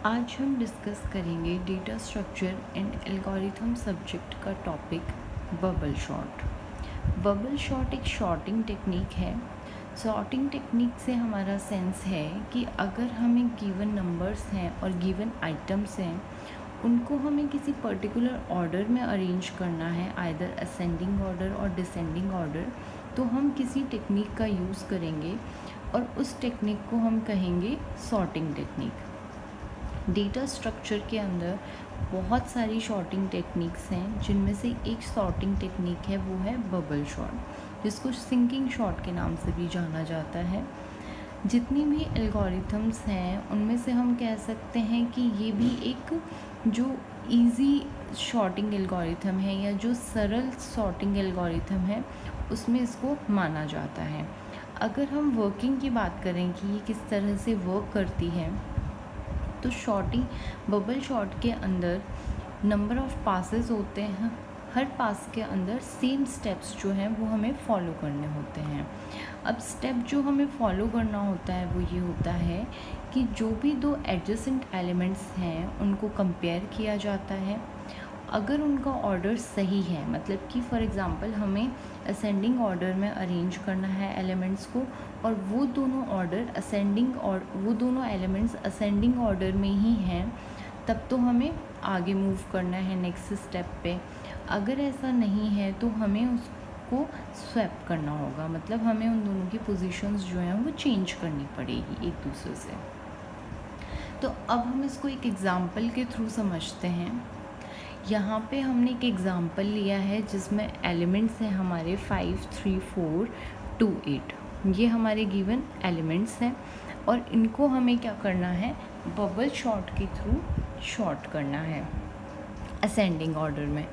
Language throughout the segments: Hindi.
आज हम डिस्कस करेंगे data structure and algorithm subject का topic bubble sort. Bubble sort एक शॉर्टिंग टेक्निक है। शॉर्टिंग टेक्निक से हमारा सेंस है कि अगर हमें गिवन नंबर्स हैं और गिवन आइटम्स हैं, उनको हमें किसी पर्टिकुलर ऑर्डर में अरेंज करना है, आइदर असेंडिंग ऑर्डर और डिसेंडिंग ऑर्डर, तो हम किसी टेक्निक का यूज़ करेंगे और उस टेक्निक को हम कहेंगे सॉर्टिंग टेक्निक। डेटा स्ट्रक्चर के अंदर बहुत सारी शॉर्टिंग टेक्निक्स हैं, जिनमें से एक शॉर्टिंग टेक्निक है, वो है बबल शॉर्ट, जिसको सिंकिंग शॉर्ट के नाम से भी जाना जाता है। जितनी भी एल्गोरिथम्स हैं उनमें से हम कह सकते हैं कि ये भी एक जो इजी शॉर्टिंग एल्गोरिथम है या जो सरल शॉर्टिंग एल्गोरिथम है, उसमें इसको माना जाता है। अगर हम वर्किंग की बात करें कि ये किस तरह से वर्क करती है, तो शॉर्टिंग बबल शॉर्ट के अंदर नंबर ऑफ़ पासेस होते हैं। हर पास के अंदर सेम स्टेप्स जो हैं वो हमें फॉलो करने होते हैं। अब स्टेप जो हमें फॉलो करना होता है वो ये होता है कि जो भी दो एडजेसेंट एलिमेंट्स हैं उनको कंपेयर किया जाता है। अगर उनका ऑर्डर सही है, मतलब कि फॉर एग्ज़ाम्पल हमें असेंडिंग ऑर्डर में अरेंज करना है एलिमेंट्स को, और वो दोनों एलिमेंट्स असेंडिंग ऑर्डर में ही हैं, तब तो हमें आगे मूव करना है नेक्स्ट स्टेप पे। अगर ऐसा नहीं है तो हमें उसको स्वैप करना होगा, मतलब हमें उन दोनों की पोजीशंस जो हैं वो चेंज करनी पड़ेगी एक दूसरे से। तो अब हम इसको एक एग्ज़ाम्पल के थ्रू समझते हैं। यहाँ पे हमने एक एग्ज़ाम्पल लिया है जिसमें एलिमेंट्स हैं हमारे 5, 3, 4, 2, 8। ये हमारे गिवन एलिमेंट्स हैं और इनको हमें क्या करना है, बबल शॉर्ट के थ्रू शॉर्ट करना है असेंडिंग ऑर्डर में।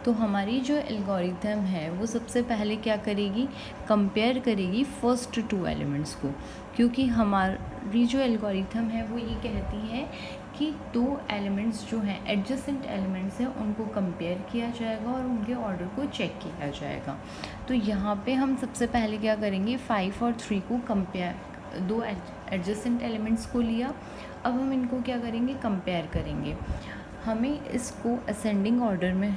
तो हमारी जो एल्गोरिथम है वो सबसे पहले क्या करेगी, कंपेयर करेगी फर्स्ट 2 एलिमेंट्स को, क्योंकि हमारी जो एल्गोरिथम है वो ये कहती है कि 2 एलिमेंट्स जो हैं एडजेसेंट एलिमेंट्स हैं उनको कंपेयर किया जाएगा और उनके ऑर्डर को चेक किया जाएगा। तो यहाँ पे हम सबसे पहले क्या करेंगे, 5 और 3 को कंपेयर, 2 एडजेसेंट एलिमेंट्स को लिया। अब हम इनको क्या करेंगे, कंपेयर करेंगे। हमें इसको असेंडिंग ऑर्डर में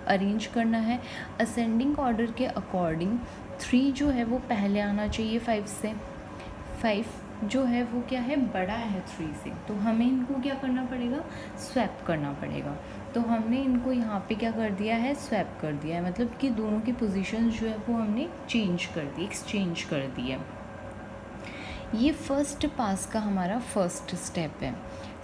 अरेंज करना है। असेंडिंग ऑर्डर के अकॉर्डिंग 3 जो है वो पहले आना चाहिए 5 से। 5 जो है वो क्या है, बड़ा है 3 से, तो हमें इनको क्या करना पड़ेगा, स्वैप करना पड़ेगा। तो हमने इनको यहाँ पे क्या कर दिया है, स्वैप कर दिया है, मतलब कि दोनों की पोजीशन जो है वो हमने चेंज कर दी, एक्सचेंज कर दी है। ये फर्स्ट पास का हमारा फर्स्ट स्टेप है।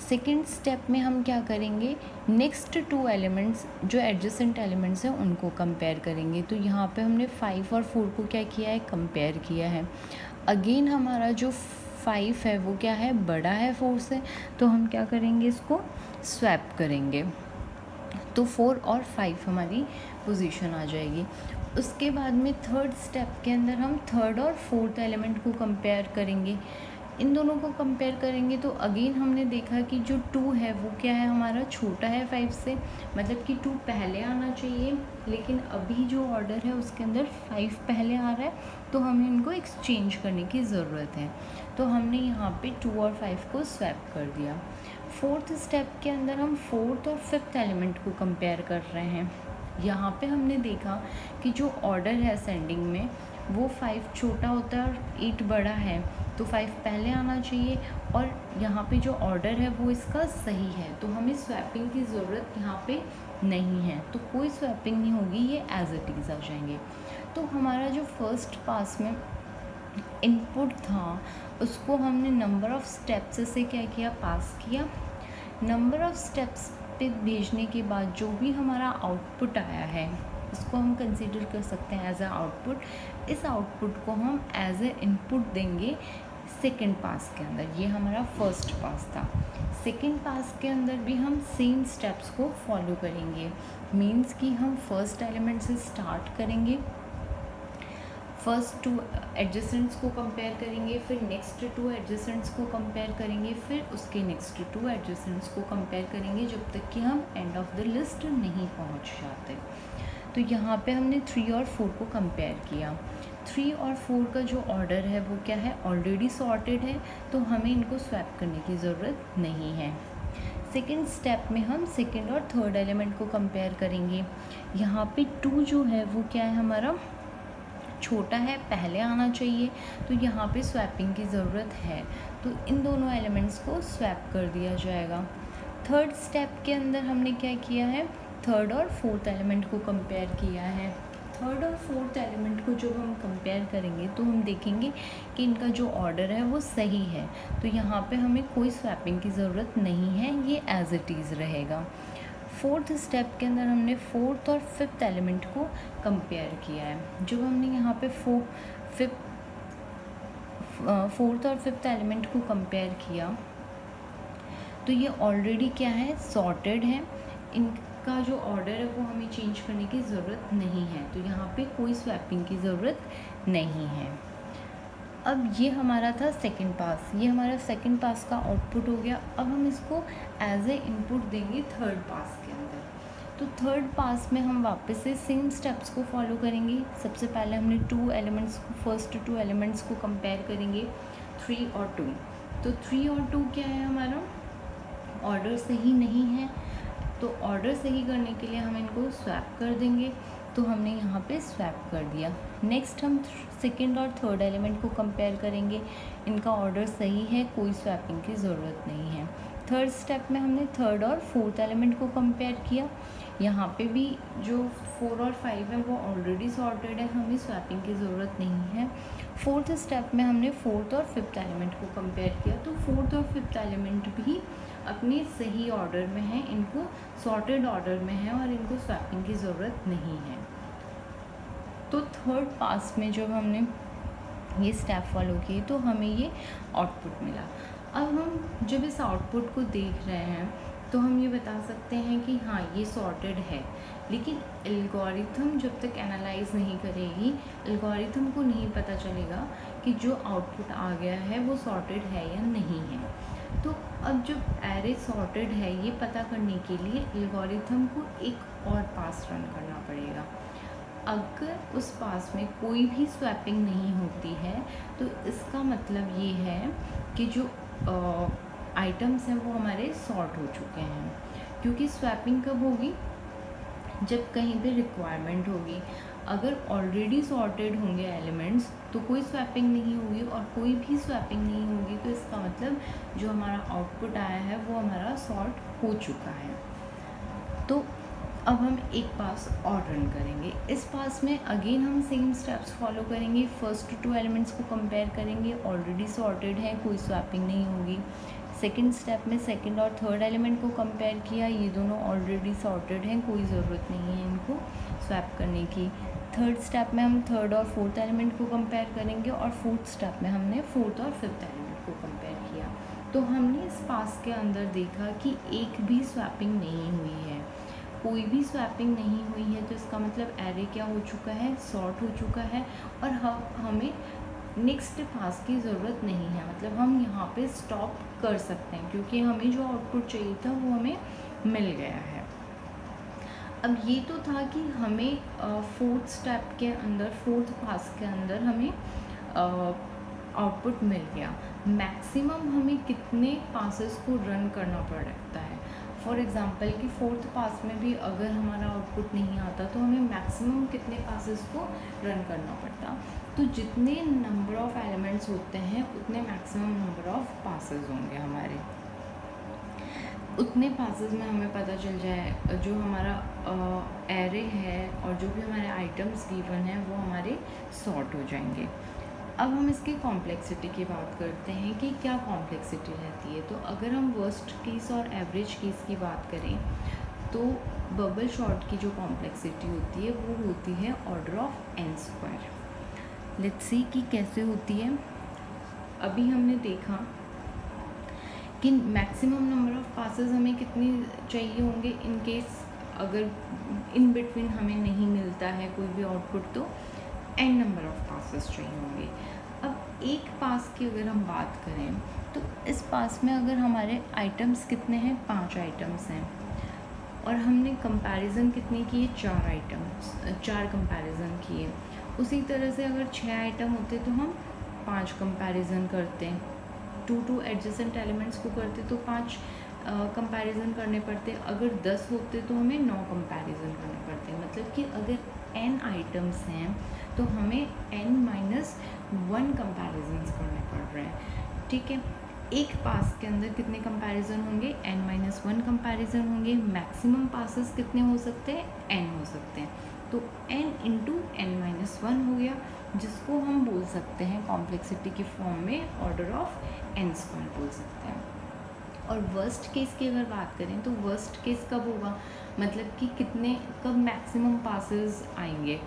सेकेंड स्टेप में हम क्या करेंगे, नेक्स्ट 2 एलिमेंट्स जो एडजेसेंट एलिमेंट्स हैं उनको कंपेयर करेंगे। तो यहाँ पे हमने 5 और 4 को क्या किया है, कंपेयर किया है। अगेन हमारा जो 5 है वो क्या है, बड़ा है 4 से, तो हम क्या करेंगे, इसको स्वैप करेंगे। तो 4 और 5 हमारी पोजीशन आ जाएगी। उसके बाद में थर्ड स्टेप के अंदर हम थर्ड और फोर्थ एलिमेंट को कंपेयर करेंगे। इन दोनों को कंपेयर करेंगे तो अगेन हमने देखा कि जो 2 है वो क्या है, हमारा छोटा है 5 से, मतलब कि 2 पहले आना चाहिए, लेकिन अभी जो ऑर्डर है उसके अंदर 5 पहले आ रहा है, तो हमें इनको एक्सचेंज करने की ज़रूरत है। तो हमने यहाँ पे 2 और 5 को स्वैप कर दिया। फोर्थ स्टेप के अंदर हम फोर्थ और फिफ्थ एलिमेंट को कंपेयर कर रहे हैं। यहाँ पे हमने देखा कि जो ऑर्डर है असेंडिंग में वो 5 छोटा होता है और 8 बड़ा है, तो 5 पहले आना चाहिए, और यहाँ पे जो ऑर्डर है वो इसका सही है, तो हमें स्वैपिंग की ज़रूरत यहाँ पे नहीं है, तो कोई स्वैपिंग नहीं होगी, ये एज इट इज़ आ जाएंगे। तो हमारा जो फर्स्ट पास में इनपुट था उसको हमने नंबर ऑफ़ स्टेप्स से क्या किया, पास किया। नंबर ऑफ़ स्टेप्स पे भेजने के बाद जो भी हमारा आउटपुट आया है इसको हम कंसीडर कर सकते हैं एज अ आउटपुट। इस आउटपुट को हम एज ए इनपुट देंगे सेकेंड पास के अंदर। ये हमारा फर्स्ट पास था। सेकेंड पास के अंदर भी हम सेम स्टेप्स को फॉलो करेंगे, मीन्स कि हम फर्स्ट एलिमेंट से स्टार्ट करेंगे, फर्स्ट 2 एडजेसेंट्स को कंपेयर करेंगे, फिर नेक्स्ट 2 एडजेसेंट्स को कंपेयर करेंगे, फिर उसके नेक्स्ट 2 एडजेसेंट्स को कंपेयर करेंगे, जब तक कि हम एंड ऑफ द लिस्ट नहीं पहुंच जाते। तो यहाँ पे हमने 3 और 4 को कंपेयर किया। 3 और 4 का जो ऑर्डर है वो क्या है, ऑलरेडी सॉर्टेड है, तो हमें इनको स्वैप करने की ज़रूरत नहीं है। सेकेंड स्टेप में हम सेकेंड और थर्ड एलिमेंट को कंपेयर करेंगे। यहाँ पे 2 जो है वो क्या है, हमारा छोटा है, पहले आना चाहिए, तो यहाँ पे स्वैपिंग की ज़रूरत है, तो इन दोनों एलिमेंट्स को स्वैप कर दिया जाएगा। थर्ड स्टेप के अंदर हमने क्या किया है, थर्ड और फोर्थ एलिमेंट को कंपेयर किया है। थर्ड और फोर्थ एलिमेंट को जब हम कंपेयर करेंगे तो हम देखेंगे कि इनका जो ऑर्डर है वो सही है, तो यहाँ पे हमें कोई स्वैपिंग की ज़रूरत नहीं है, ये एज इट इज़ रहेगा। फोर्थ स्टेप के अंदर हमने फोर्थ और फिफ्थ एलिमेंट को कंपेयर किया है। जब हमने यहाँ पे फोर्थ और फिफ्थ एलिमेंट को कंपेयर किया तो ये ऑलरेडी क्या है, सॉर्टेड है, इनका जो ऑर्डर है वो हमें चेंज करने की ज़रूरत नहीं है, तो यहाँ पे कोई स्वैपिंग की ज़रूरत नहीं है। अब ये हमारा था सेकंड पास, ये हमारा सेकंड पास का आउटपुट हो गया। अब हम इसको एज ए इनपुट देंगे थर्ड पास के अंदर। तो थर्ड पास में हम वापस से सेम स्टेप्स को फॉलो करेंगे। सबसे पहले हमने फर्स्ट 2 एलिमेंट्स को कंपेयर करेंगे, 3 और 2। तो 3 और 2 क्या है, हमारा ऑर्डर सही नहीं है, तो ऑर्डर सही करने के लिए हम इनको स्वैप कर देंगे, तो हमने यहाँ पे स्वैप कर दिया। नेक्स्ट हम सेकंड और थर्ड एलिमेंट को कंपेयर करेंगे, इनका ऑर्डर सही है, कोई स्वैपिंग की ज़रूरत नहीं है। थर्ड स्टेप में हमने थर्ड और फोर्थ एलिमेंट को कंपेयर किया, यहाँ पे भी जो 4 और 5 है वो ऑलरेडी सॉर्टेड है, हमें स्वैपिंग की ज़रूरत नहीं है। फोर्थ स्टेप में हमने फोर्थ और फिफ्थ एलिमेंट को कंपेयर किया, तो फोर्थ और फिफ्थ एलिमेंट भी अपने सही ऑर्डर में है, इनको सॉर्टेड ऑर्डर में है और इनको स्वैपिंग की ज़रूरत नहीं है। तो थर्ड पास में जब हमने ये स्टेप फॉलो किए तो हमें ये आउटपुट मिला। अब हम जब इस आउटपुट को देख रहे हैं तो हम ये बता सकते हैं कि हाँ ये सॉर्टेड है, लेकिन एल्गोरिथम जब तक एनालाइज नहीं करेगी, एल्गोरिथम को नहीं पता चलेगा कि जो आउटपुट आ गया है वो सॉर्टेड है या नहीं है। तो अब जब एरे सॉर्टेड है ये पता करने के लिए एल्गोरिथम को एक और पास रन करना पड़ेगा। अगर उस पास में कोई भी स्वैपिंग नहीं होती है तो इसका मतलब ये है कि जो आइटम्स हैं वो हमारे सॉर्ट हो चुके हैं, क्योंकि स्वैपिंग कब होगी, जब कहीं पे रिक्वायरमेंट होगी। अगर ऑलरेडी सॉर्टेड होंगे एलिमेंट्स तो कोई स्वैपिंग नहीं होगी, और कोई भी स्वैपिंग नहीं होगी तो इसका मतलब जो हमारा आउटपुट आया है वो हमारा सॉर्ट हो चुका है। तो अब हम एक पास और रन करेंगे। इस पास में अगेन हम सेम स्टेप्स फॉलो करेंगे, फर्स्ट 2 एलिमेंट्स को कंपेयर करेंगे, ऑलरेडी सॉर्टेड है, कोई स्वैपिंग नहीं होगी। सेकंड स्टेप में सेकंड और थर्ड एलिमेंट को कंपेयर किया, ये दोनों ऑलरेडी सॉर्टेड हैं, कोई ज़रूरत नहीं है इनको स्वैप करने की। थर्ड स्टेप में हम थर्ड और फोर्थ एलिमेंट को कंपेयर करेंगे, और फोर्थ स्टेप में हमने फोर्थ और फिफ्थ एलिमेंट को कंपेयर किया। तो हमने इस पास के अंदर देखा कि एक भी स्वैपिंग नहीं हुई है, कोई भी स्वैपिंग नहीं हुई है, तो इसका मतलब एरे क्या हो चुका है, सॉर्ट हो चुका है, और हमें नेक्स्ट पास की ज़रूरत नहीं है, मतलब हम यहाँ पे स्टॉप कर सकते हैं, क्योंकि हमें जो आउटपुट चाहिए था वो हमें मिल गया है। अब ये तो था कि हमें फोर्थ स्टेप के अंदर, फोर्थ पास के अंदर हमें आउटपुट मिल गया। मैक्सिमम हमें कितने पासेस को रन करना पड़ता है, फॉर एग्ज़ाम्पल कि फोर्थ पास में भी अगर हमारा आउटपुट नहीं आता तो हमें मैक्सिमम कितने पासेस को रन करना पड़ता, तो जितने नंबर ऑफ़ एलिमेंट्स होते हैं उतने मैक्सिमम नंबर ऑफ़ पासेस होंगे हमारे, उतने पासेस में हमें पता चल जाए जो हमारा एरे है और जो भी हमारे आइटम्स गिवन हैं वो हमारे सॉर्ट हो जाएंगे। अब हम इसकी कॉम्प्लेक्सिटी की बात करते हैं कि क्या कॉम्प्लेक्सिटी रहती है। तो अगर हम वर्स्ट केस और एवरेज केस की बात करें तो बबल शॉट की जो कॉम्प्लेक्सिटी होती है वो होती है order of n²। Let's see कि कैसे होती है। अभी हमने देखा कि मैक्सिमम नंबर ऑफ़ पासेस हमें कितनी चाहिए होंगे, इन केस अगर इन बिटवीन हमें नहीं मिलता है कोई भी आउटपुट तो n नंबर ऑफ़ पासेस चाहिए होंगे। अब एक पास की अगर हम बात करें तो इस पास में अगर हमारे आइटम्स कितने हैं, 5 आइटम्स हैं, और हमने कंपैरिजन कितने किए, 4 कंपैरिजन किए। उसी तरह से अगर 6 आइटम होते तो हम 5 कंपैरिजन करते, 2 एडजेसेंट एलिमेंट्स को करते तो 5 कंपैरिजन करने पड़ते, अगर 10 होते तो हमें 9 कंपैरिजन करने पड़ते। मतलब कि अगर n आइटम्स हैं तो हमें n-1 कंपैरिजन्स करने पड़ रहे हैं, ठीक है। एक पास के अंदर कितने कंपैरिजन होंगे? n-1 कंपैरिजन होंगे। मैक्सिमम पासेस कितने हो सकते हैं? n हो सकते हैं। तो n इंटू n-1 हो गया, जिसको हम बोल सकते हैं कॉम्प्लेक्सिटी की फॉर्म में ऑर्डर ऑफ n² बोल सकते हैं। और वर्स्ट केस की अगर बात करें तो वर्स्ट केस कब होगा? मतलब कि कब मैक्सिमम पासेस आएंगे?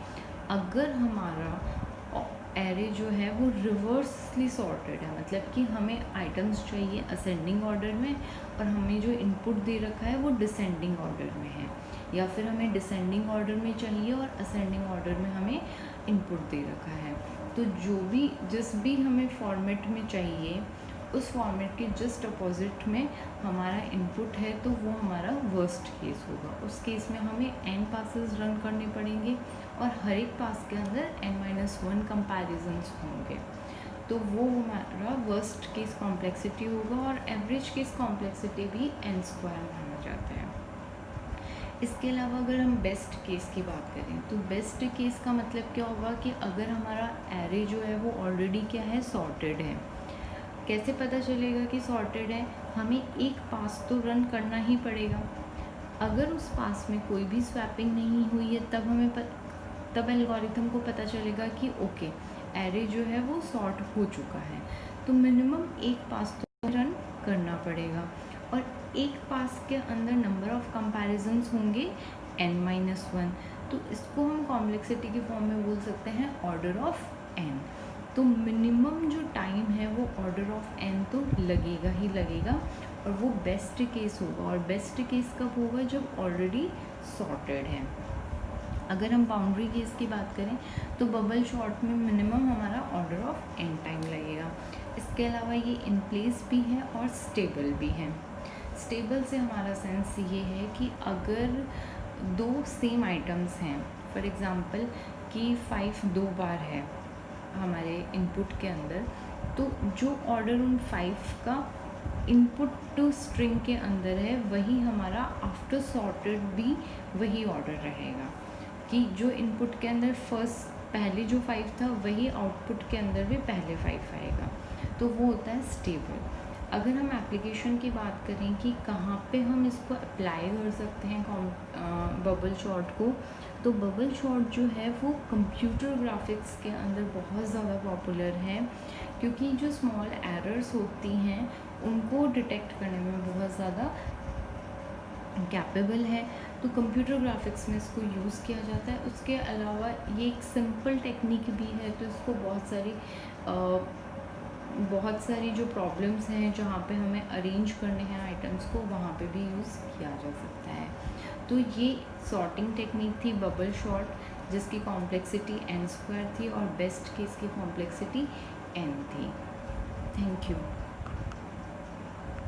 अगर हमारा एरे जो है वो रिवर्सली सॉर्टेड है, मतलब कि हमें आइटम्स चाहिए असेंडिंग ऑर्डर में और हमें जो इनपुट दे रखा है वो डिसेंडिंग ऑर्डर में है, या फिर हमें डिसेंडिंग ऑर्डर में चाहिए और असेंडिंग ऑर्डर में हमें इनपुट दे रखा है। तो जिस भी हमें फॉर्मेट में चाहिए उस फॉर्मेट के जस्ट अपोजिट में हमारा इनपुट है, तो वो हमारा वर्स्ट केस होगा। उस केस में हमें n पासेस रन करने पड़ेंगे और हर एक पास के अंदर n-1 कंपैरिजन्स होंगे, तो वो हमारा वर्स्ट केस कॉम्प्लेक्सिटी होगा। और एवरेज केस कॉम्प्लेक्सिटी भी n² माना जाता है। इसके अलावा अगर हम बेस्ट केस की बात करें तो बेस्ट केस का मतलब क्या होगा कि अगर हमारा एरे जो है वो ऑलरेडी क्या है? सॉर्टेड है। कैसे पता चलेगा कि सॉर्टेड है? हमें एक पास तो रन करना ही पड़ेगा। अगर उस पास में कोई भी स्वैपिंग नहीं हुई है तब एल्गोरिथम को पता चलेगा कि ओके, एरे जो है वो सॉर्ट हो चुका है। तो मिनिमम एक पास तो रन करना पड़ेगा और एक पास के अंदर नंबर ऑफ कंपैरिजन्स होंगे n-1। तो इसको हम कॉम्प्लेक्सिटी की फॉर्म में बोल सकते हैं ऑर्डर ऑफ n। तो मिनिमम जो टाइम है वो ऑर्डर ऑफ n तो लगेगा ही लगेगा, और वो बेस्ट केस होगा। और बेस्ट केस कब होगा? जब ऑलरेडी सॉर्टेड है। अगर हम बाउंड्री केस की बात करें तो बबल शॉर्ट में मिनिमम हमारा ऑर्डर ऑफ n टाइम लगेगा। इसके अलावा ये इन प्लेस भी है और स्टेबल भी है। स्टेबल से हमारा सेंस ये है कि अगर दो सेम आइटम्स हैं, फॉर एग्ज़ाम्पल कि 5 2 बार है हमारे इनपुट के अंदर, तो जो ऑर्डर उन 5 का इनपुट टू स्ट्रिंग के अंदर है वही हमारा आफ्टर सॉर्टेड भी वही ऑर्डर रहेगा, कि जो इनपुट के अंदर पहले जो 5 था वही आउटपुट के अंदर भी पहले 5 आएगा। तो वो होता है स्टेबल। अगर हम एप्लीकेशन की बात करें कि कहाँ पे हम इसको अप्लाई कर सकते हैं बबल शॉर्ट को, तो बबल शॉर्ट जो है वो कंप्यूटर ग्राफिक्स के अंदर बहुत ज़्यादा पॉपुलर है, क्योंकि जो स्मॉल एरर्स होती हैं उनको डिटेक्ट करने में बहुत ज़्यादा कैपेबल है। तो कंप्यूटर ग्राफिक्स में इसको यूज़ किया जाता है। उसके अलावा ये एक सिंपल टेक्निक भी है, तो इसको बहुत सारी जो प्रॉब्लम्स हैं जहाँ पे हमें अरेंज करने हैं आइटम्स को, वहाँ पे भी यूज़ किया जा सकता है। तो ये सॉर्टिंग टेक्निक थी बबल शॉर्ट, जिसकी कॉम्प्लेक्सिटी n² थी और बेस्ट केस की कॉम्प्लेक्सिटी n थी। Thank you.